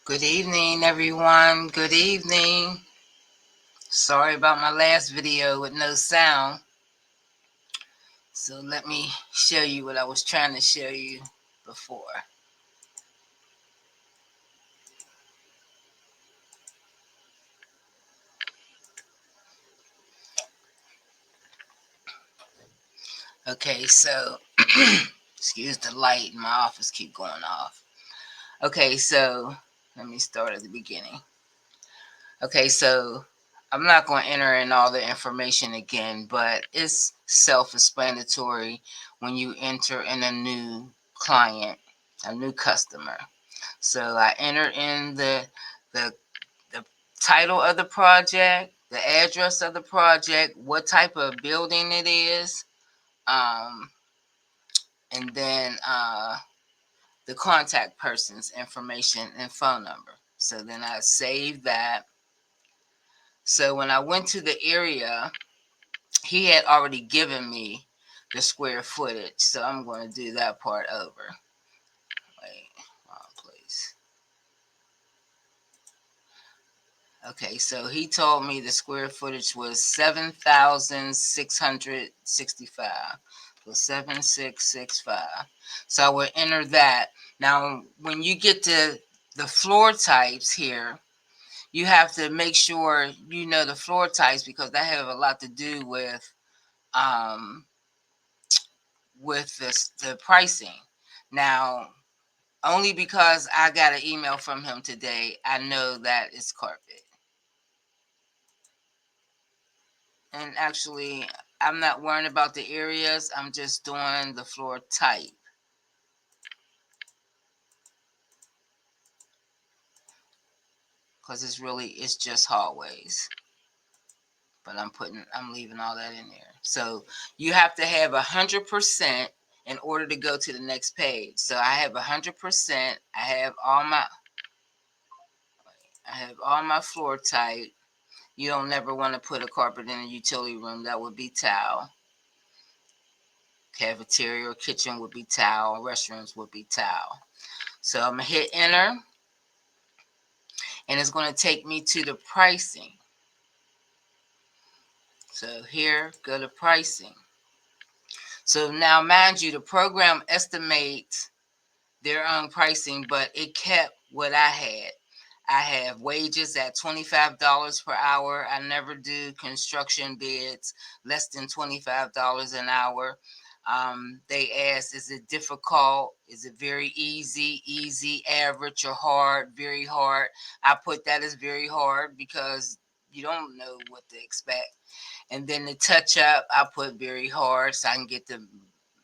Good evening, everyone. Good evening. Sorry about my last video with no sound. So let me show you what I was trying to show you before. Okay, so excuse the light in my office keep going off. Okay, so let me start at the beginning. Okay, so I'm not going to enter in all the information again, but it's self-explanatory when you enter in a new client, a new customer. So I enter in the the title of the project, the address of the project, what type of building it is, um, and then the contact person's information and phone number. So then I save that. So when I went to the area, he had already given me the square footage. So I'm going to do that part over. Wait, wrong place. Okay, so he told me the square footage was 7,665. So 7,665. So I would enter that. Now, when you get to the floor types here, you have to make sure you know the floor types because that have a lot to do um, with the pricing. Now, only because I got an email from him today, I know that it's carpet. And actually, I'm not worrying about the areas. I'm just doing the floor type. Because it's just hallways. But I'm leaving all that in there. So you have to have 100% in order to go to the next page. So I have 100%. I have all my floor type. You don't never want to put a carpet in a utility room. That would be tile. Cafeteria or kitchen would be tile. Restrooms would be tile. So I'm going to hit enter. And it's going to take me to the pricing. So here, go to pricing. So now, mind you, the program estimates their own pricing, but it kept what I had. I have wages at $25 per hour. I never do construction bids less than $25 an hour. They ask, is it difficult? Is it very easy, average, or hard, very hard? I put that as very hard because you don't know what to expect. And then the touch up, I put very hard so I can get the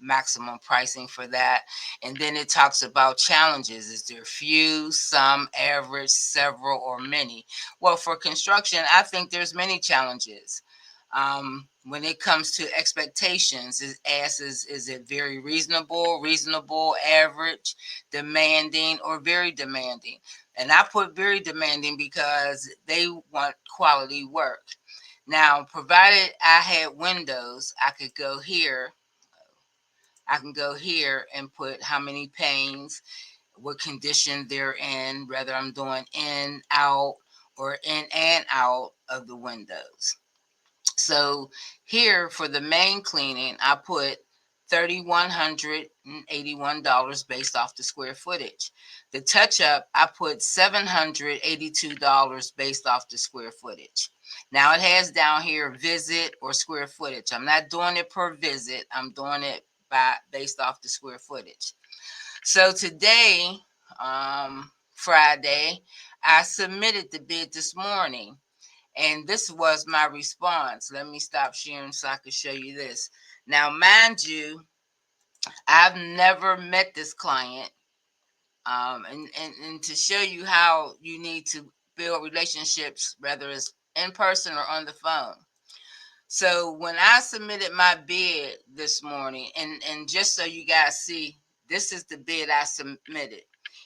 maximum pricing for that. And then it talks about challenges. Is there few, some, average, several, or many? Well, for construction, I think there's many challenges. When it comes to expectations, it asks, is it very reasonable, average, demanding, or very demanding? And I put very demanding because they want quality work. Now, provided I had windows, I could go here. I can go here and put how many panes, what condition they're in, whether I'm doing in, out, or in and out of the windows. So here for the main cleaning, I put $3,181 based off the square footage. The touch up, I put $782 based off the square footage. Now it has down here visit or square footage. I'm not doing it per visit. I'm doing it based off the square footage. So today, Friday, I submitted the bid this morning. And this was my response. Let me stop sharing so I can show you this. Now, mind you, I've never met this client. And to show you how you need to build relationships, whether it's in person or on the phone. So when I submitted my bid this morning, and just so you guys see, this is the bid I submitted.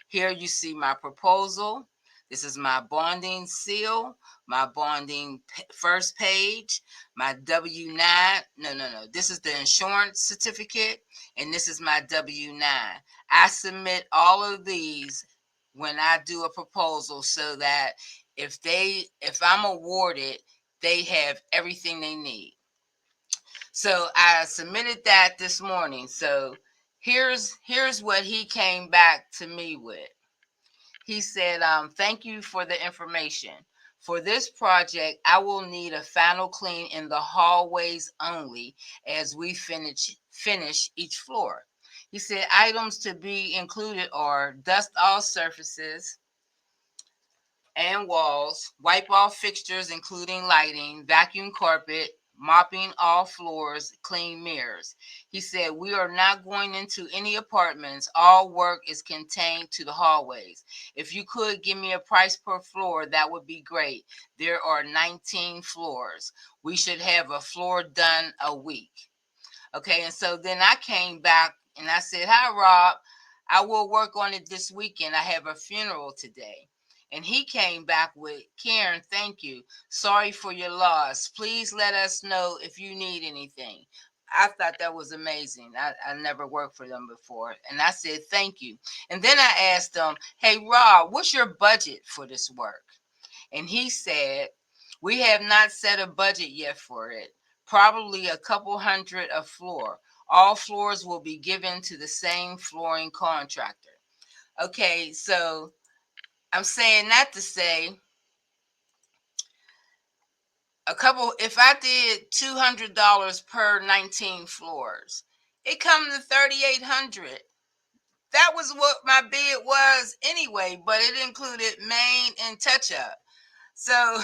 Here you see my proposal. This is my bonding seal, my bonding first page, my W-9. No. This is the insurance certificate, and this is my W-9. I submit all of these when I do a proposal, so that if I'm awarded, they have everything they need. So I submitted that this morning. So here's what he came back to me with. He said, thank you for the information. For this project, I will need a final clean in the hallways only as we finish each floor. He said items to be included are dust all surfaces and walls, wipe off fixtures including lighting, vacuum carpet, mopping all floors, clean mirrors. He said, we are not going into any apartments. All work is contained to the hallways. If you could give me a price per floor, that would be great. There are 19 floors. We should have a floor done a week. Okay, and so then I came back and I said, hi, Rob. I will work on it this weekend. I have a funeral today. And he came back with, Karen, thank you. Sorry for your loss. Please let us know if you need anything. I thought that was amazing. I never worked for them before. And I said, thank you. And then I asked them, hey, Rob, what's your budget for this work? And he said, we have not set a budget yet for it. Probably a couple hundred a floor. All floors will be given to the same flooring contractor. Okay, so I'm saying that to say if I did $200 per 19 floors, it comes to $3,800. That was what my bid was anyway, but it included main and touch up. So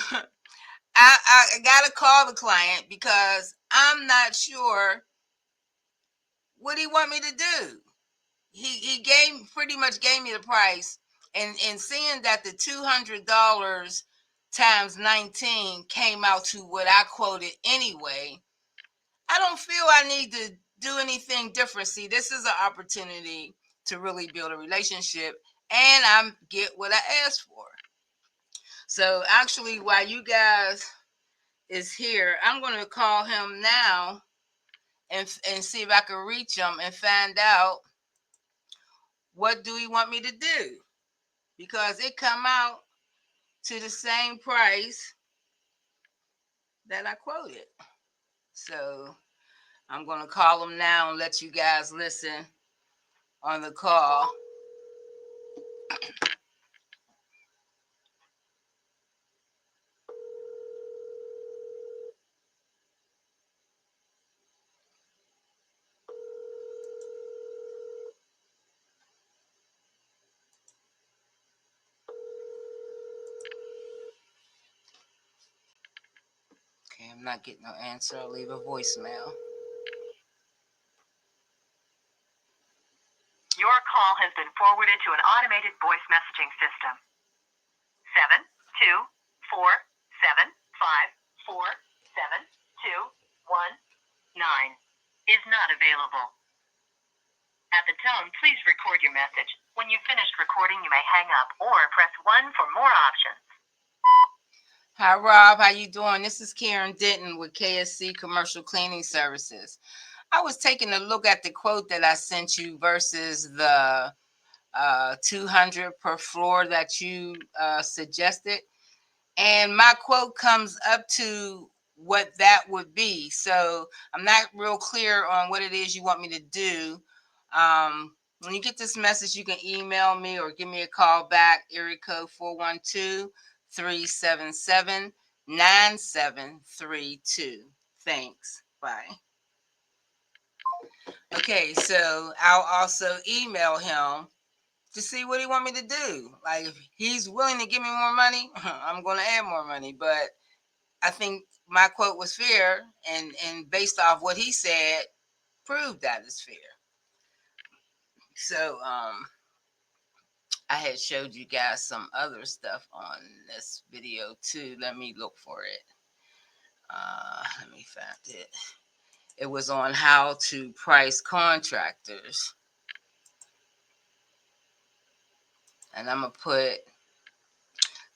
I got to call the client because I'm not sure what he want me to do. He pretty much gave me the price, and seeing that the $200 times 19 came out to what I quoted anyway, I don't feel I need to do anything different. See, this is an opportunity to really build a relationship, and I get what I asked for. So actually, while you guys is here, I'm going to call him now and see if I can reach him and find out what do he want me to do, because it come out to the same price that I quoted. So I'm going to call him now and let you guys listen on the call. Okay, I'm not getting no answer. I'll leave a voicemail. Your call has been forwarded to an automated voice messaging system. 72475472219 is not available. At the tone, please record your message. When you've finished recording, you may hang up or press 1 for more options. Hi, Rob. How you doing? This is Karen Denton with KSC Commercial Cleaning Services. I was taking a look at the quote that I sent you versus the 200 per floor that you suggested, and my quote comes up to what that would be. So I'm not real clear on what it is you want me to do. When you get this message, you can email me or give me a call back, area code 412-377-9732. Thanks. Bye. Okay, so I'll also email him to see what he want me to do. Like, if he's willing to give me more money, I'm going to add more money. But I think my quote was fair, and based off what he said, proved that it's fair. So I had showed you guys some other stuff on this video too. Let me look for it. Let me find it. It was on how to price contractors. And I'm going to put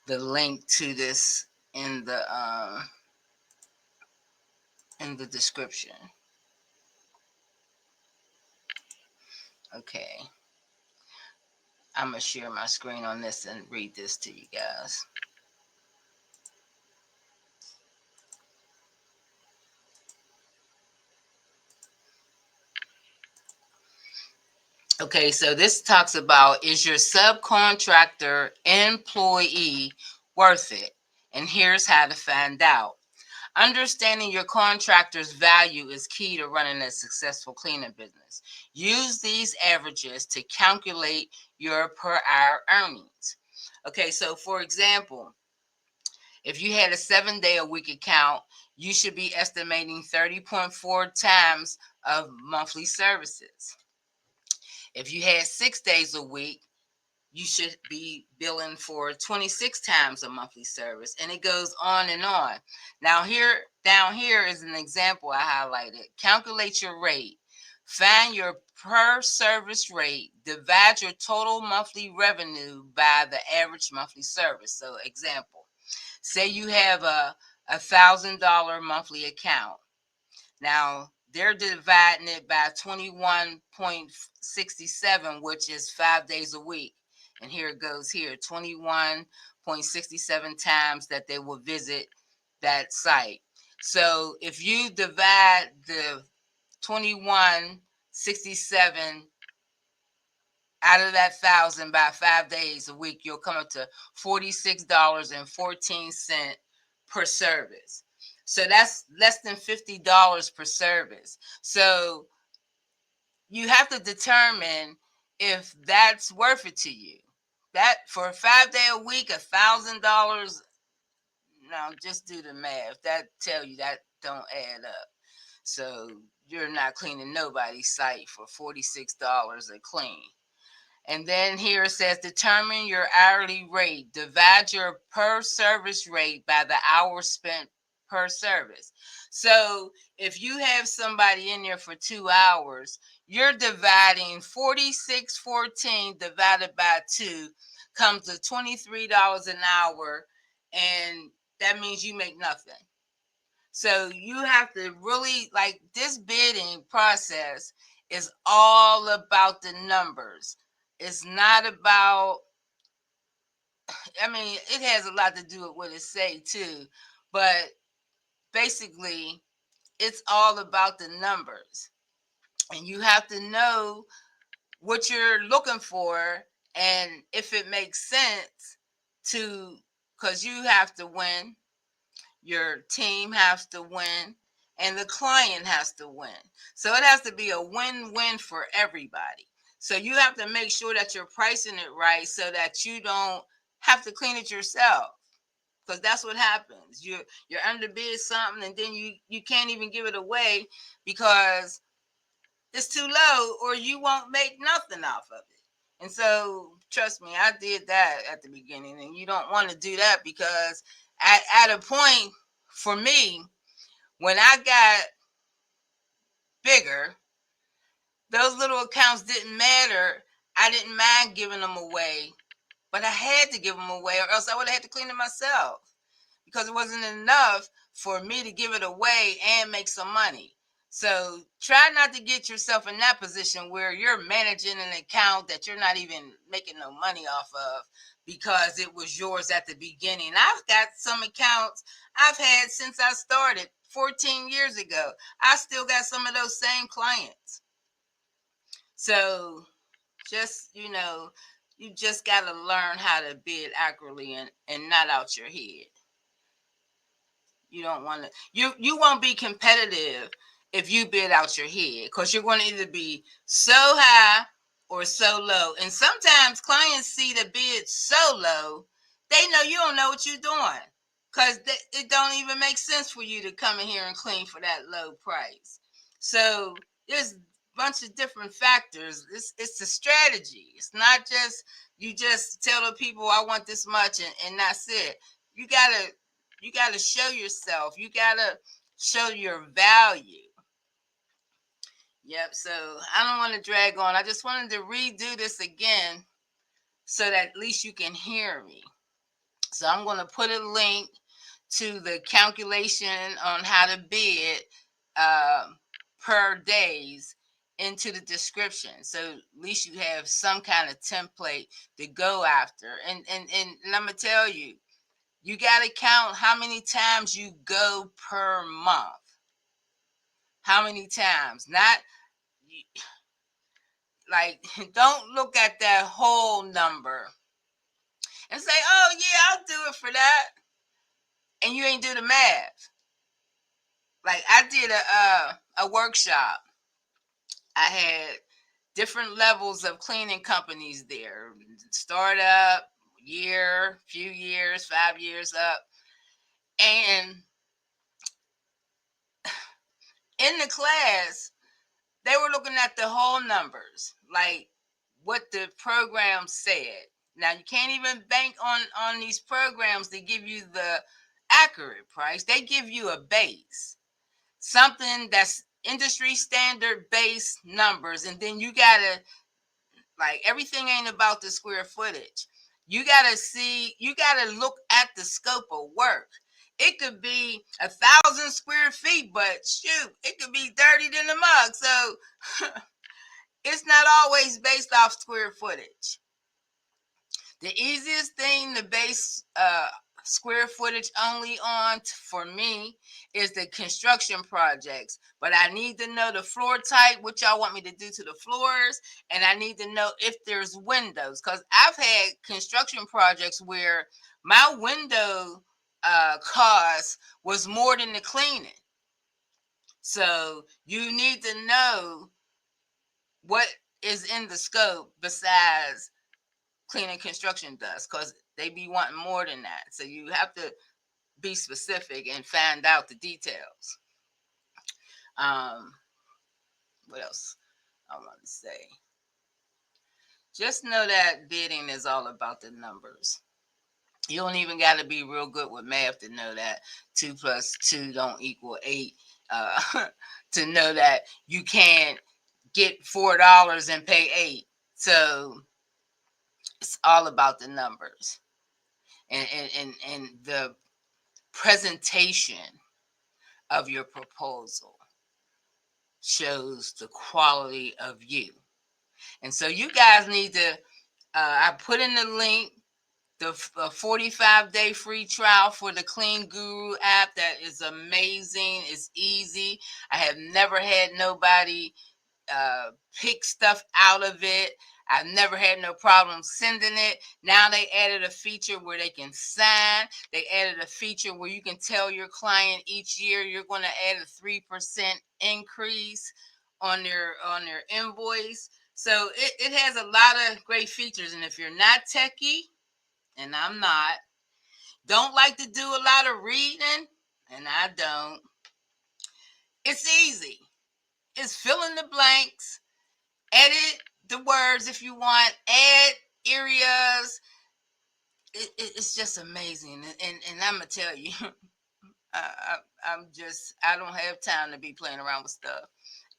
the link to this in the description. Okay. I'm going to share my screen on this and read this to you guys. Okay, so this talks about, is your subcontractor employee worth it? And here's how to find out. Understanding your contractor's value is key to running a successful cleaning business. Use these averages to calculate your per hour earnings. Okay, so for example, if you had a 7-day-a-week account, you should be estimating 30.4 times of monthly services. If you had 6 days a week, you should be billing for 26 times a monthly service, and it goes on and on. Now here, down here is an example I highlighted. Calculate your rate. Find your per service rate, divide your total monthly revenue by the average monthly service. So example, say you have a $1,000 monthly account. Now they're dividing it by 21.67, which is 5 days a week. And here it goes here, 21.67 times that they will visit that site. So if you divide the 21.67 out of that 1,000 by 5 days a week, you'll come up to $46.14 per service. So that's less than $50 per service. So you have to determine if that's worth it to you. That for a 5-day a week, $1,000. No, just do the math. That tell you that don't add up. So you're not cleaning nobody's site for $46 a clean. And then here it says, determine your hourly rate. Divide your per service rate by the hours spent per service. So if you have somebody in there for 2 hours, you're dividing 46.14 divided by 2 comes to $23 an hour. And that means you make nothing. So you have to really, like, this bidding process is all about the numbers. It's not about, I mean, it has a lot to do with what it say too, but basically it's all about the numbers. And you have to know what you're looking for and if it makes sense to, because you have to win, your team has to win, and the client has to win. So it has to be a win-win for everybody. So you have to make sure that you're pricing it right so that you don't have to clean it yourself. Because that's what happens. You're underbid something and then you can't even give it away because it's too low, or you won't make nothing off of it. And so trust me, I did that at the beginning, and you don't want to do that because at a point, for me, when I got bigger, those little accounts didn't matter. I didn't mind giving them away, but I had to give them away, or else I would have had to clean it myself because it wasn't enough for me to give it away and make some money. So try not to get yourself in that position where you're managing an account that you're not even making no money off of because it was yours at the beginning. I've got some accounts I've had since I started 14 years ago. I still got some of those same clients. So just, you just got to learn how to bid accurately and not out your head. You don't want to, you won't be competitive if you bid out your head, because you're going to either be so high or so low. And sometimes clients see the bid so low, they know you don't know what you're doing, because it don't even make sense for you to come in here and clean for that low price. So there's a bunch of different factors. It's a strategy. It's not just you just tell the people I want this much and that's it. You gotta show yourself. You gotta show your value. Yep. So I don't want to drag on. I just wanted to redo this again so that at least you can hear me. So I'm going to put a link to the calculation on how to bid per days into the description, so at least you have some kind of template to go after. And I'm gonna tell you, you got to count how many times you go per month. How many times? Not like, don't look at that whole number and say, "Oh yeah, I'll do it for that," and you ain't do the math. Like, I did a workshop. I had different levels of cleaning companies there. Startup, year, few years, 5 years up. And in the class, they were looking at the whole numbers, like what the program said. Now you can't even bank on these programs to give you the accurate price. They give you a base, something that's industry standard base numbers, and then you gotta, like, everything ain't about the square footage. You gotta look at the scope of work. It could be 1,000 square feet, but shoot, it could be dirty than the mug. So it's not always based off square footage. The easiest thing to base square footage only on for me is the construction projects. But I need to know the floor type, what y'all want me to do to the floors, and I need to know if there's windows. Because I've had construction projects where my window cost was more than the cleaning. So you need to know what is in the scope besides cleaning construction does, because they be wanting more than that. So you have to be specific and find out the details. Um, what else I want to say? Just know that bidding is all about the numbers. You don't even got to be real good with math to know that 2 + 2 don't equal 8. To know that you can't get $4 and pay 8. So it's all about the numbers and the presentation of your proposal shows the quality of you. And so you guys need to, I put in the link, the 45-day free trial for the Clean Guru app. That is amazing. It's easy. I have never had nobody pick stuff out of it. I've never had no problem sending it. Now they added a feature where they can sign. They added a feature where you can tell your client each year you're going to add a 3% increase on their invoice. So it has a lot of great features. And if you're not techie, and I'm not, don't like to do a lot of reading, and I don't, it's easy. It's fill in the blanks, edit the words if you want, add areas. It's just amazing. And I'm going to tell you, I don't have time to be playing around with stuff.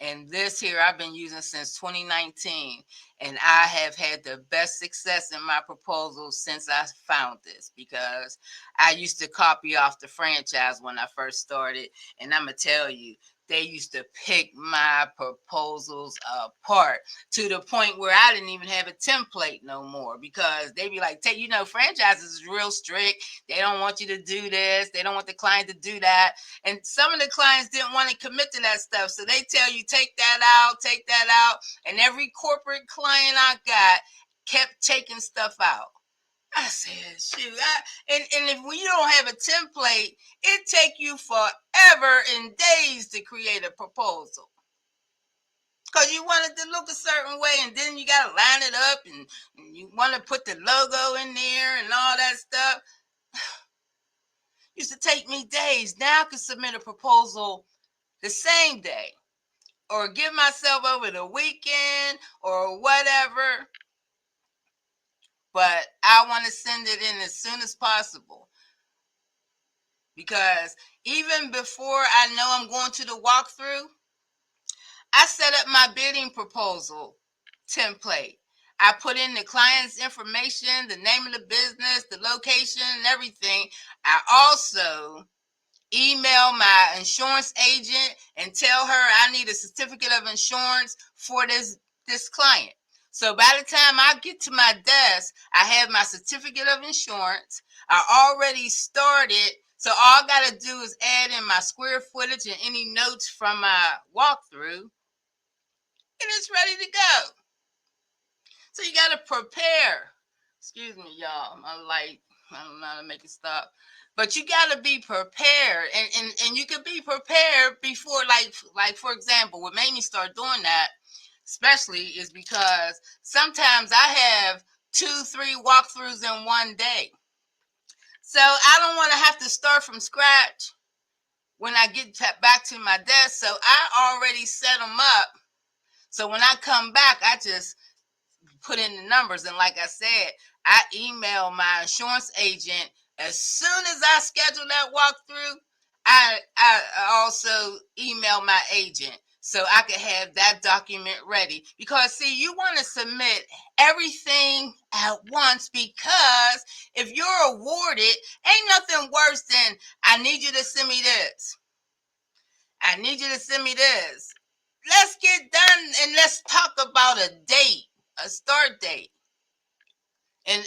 And this here I've been using since 2019, and I have had the best success in my proposals since I found this, because I used to copy off the franchise when I first started, and I'm gonna tell you, they used to pick my proposals apart to the point where I didn't even have a template no more, because they be like, franchises is real strict. They don't want you to do this. They don't want the client to do that. And some of the clients didn't want to commit to that stuff. So they tell you, take that out, take that out. And every corporate client I got kept taking stuff out. I said, shoot. And if you don't have a template, it take you forever and days to create a proposal. Because you want it to look a certain way, and then you got to line it up, and you want to put the logo in there and all that stuff. Used to take me days. Now I can submit a proposal the same day, or give myself over the weekend or whatever. But I want to send it in as soon as possible, because even before I know I'm going to the walkthrough, I set up my bidding proposal template. I put in the client's information, the name of the business, the location, and everything. I also email my insurance agent and tell her I need a certificate of insurance for this client. So by the time I get to my desk, I have my certificate of insurance. I already started. So all I got to do is add in my square footage and any notes from my walkthrough, and it's ready to go. So you got to prepare. Excuse me, y'all. My light, I don't know how to make it stop. But you got to be prepared. And you can be prepared before, like for example, what made me start doing that, especially, is because sometimes I have 2-3 walkthroughs in one day. So I don't want to have to start from scratch when I get back to my desk. So I already set them up. So when I come back, I just put in the numbers. And like I said, I email my insurance agent as soon as I schedule that walkthrough. I also email my agent so I can have that document ready. Because see, you want to submit everything at once, because if you're awarded, ain't nothing worse than I need you to send me this. I need you to send me this. Let's get done and let's talk about a date, a start date, and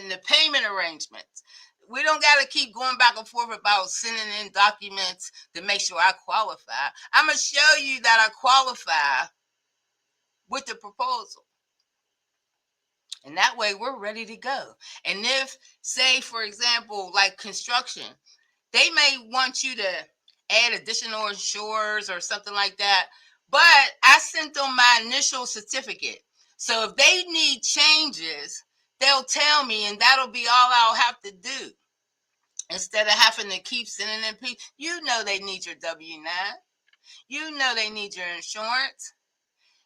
the payment arrangements. We don't got to keep going back and forth about sending in documents to make sure I qualify. I'm going to show you that I qualify with the proposal. And that way we're ready to go. And if, say, for example, like construction, they may want you to add additional insurers or something like that. But I sent them my initial certificate. So if they need changes, they'll tell me, and that'll be all I'll have to do. Instead of having to keep sending in people, you know they need your W-9. You know they need your insurance.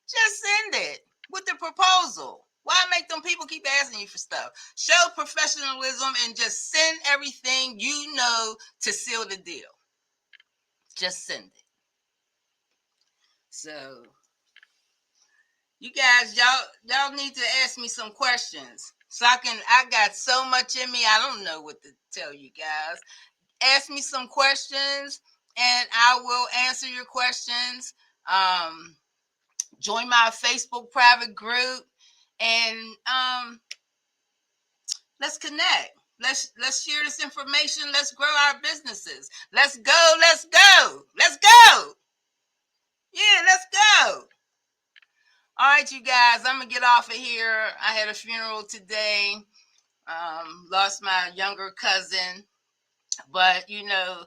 Just send it with the proposal. Why make them people keep asking you for stuff? Show professionalism and just send everything you know to seal the deal. Just send it. So you guys, y'all need to ask me some questions. So I got so much in me, I don't know what to tell you guys. Ask me some questions and I will answer your questions. Join my Facebook private group and let's connect. Let's share this information. Let's grow our businesses. Let's go. Let's go. Let's go. Yeah, let's go. All right, you guys, I'm going to get off of here. I had a funeral today. Lost my younger cousin. But, you know,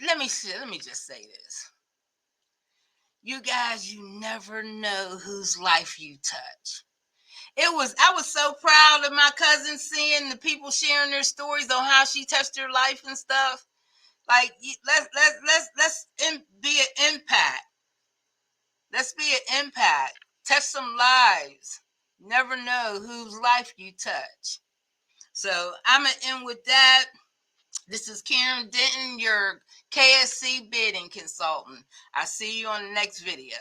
let me just say this. You guys, you never know whose life you touch. I was so proud of my cousin, seeing the people sharing their stories on how she touched her life and stuff. Like, let's be an impact. Let's be an impact. Touch some lives. Never know whose life you touch. So I'm going to end with that. This is Karen Denton, your KSC bidding consultant. I'll see you on the next video.